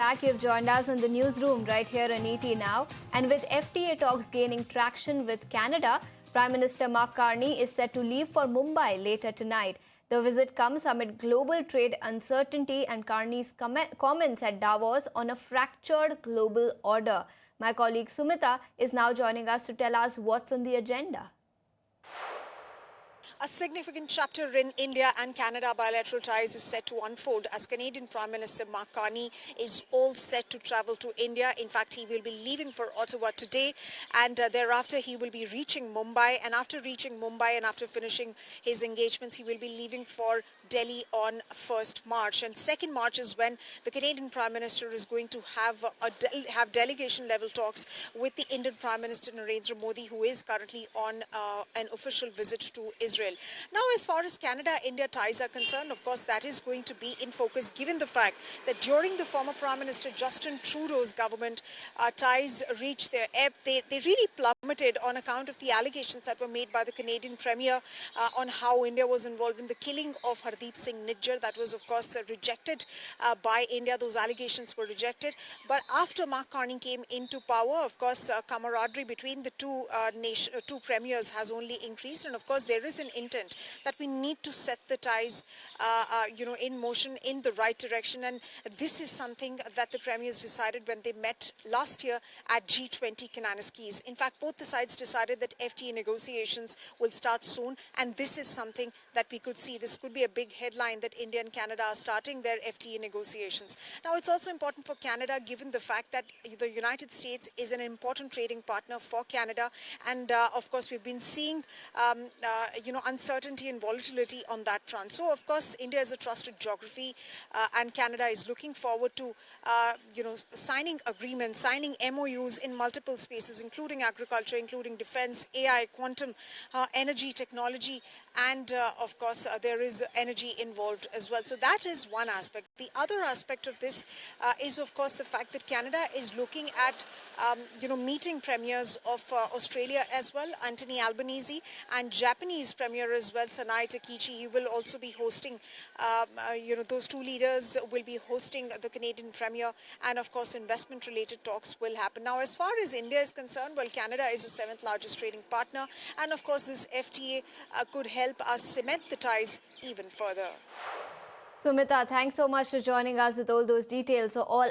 back. You've joined us in the newsroom right here on ET Now. And with FTA talks gaining traction with Canada, Prime Minister Mark Carney is set to leave for Mumbai later tonight. The visit comes amid global trade uncertainty and Carney's comments at Davos on a fractured global order. My colleague Sumita is now joining us to tell us what's on the agenda. A significant chapter in India and Canada bilateral ties is set to unfold as Canadian Prime Minister Mark Carney is all set to travel to India. In fact, he will be leaving for Ottawa today and thereafter he will be reaching Mumbai. And after reaching Mumbai and after finishing his engagements, he will be leaving for Delhi on 1st March. And 2nd March is when the Canadian Prime Minister is going to have delegation level talks with the Indian Prime Minister Narendra Modi, who is currently on an official visit to Israel. Now, as far as Canada-India ties are concerned, of course, that is going to be in focus given the fact that during the former Prime Minister Justin Trudeau's government, ties reached their ebb. They really plummeted on account of the allegations that were made by the Canadian Premier on how India was involved in the killing of Hardeep Singh Nijjar. That was, of course, rejected by India. Those allegations were rejected. But after Mark Carney came into power, of course, camaraderie between the two premiers has only increased. And, of course, there is an intent that we need to set the ties, in motion in the right direction. And this is something that the premiers decided when they met last year at G20 Kananaskis. In fact, both the sides decided that FTA negotiations will start soon. And this is something that we could see. This could be a big headline that India and Canada are starting their FTA negotiations. Now, it's also important for Canada, given the fact that the United States is an important trading partner for Canada. And of course, we've been seeing, uncertainty and volatility on that front. So, of course, India is a trusted geography and Canada is looking forward to, signing agreements, signing MOUs in multiple spaces, including agriculture, including defense, AI, quantum, energy, technology, and of course, there is energy involved as well. So that is one aspect. The other aspect of this is, of course, the fact that Canada is looking at, meeting premiers of Australia as well, Anthony Albanese, and Japanese Premier as well, Sanai Takichi. He will also be hosting, those two leaders will be hosting the Canadian Premier, and of course investment-related talks will happen. Now, as far as India is concerned, well, Canada is the 7th largest trading partner, and of course this FTA could help us cement the ties even further. Sumita, thanks so much for joining us with all those details. So all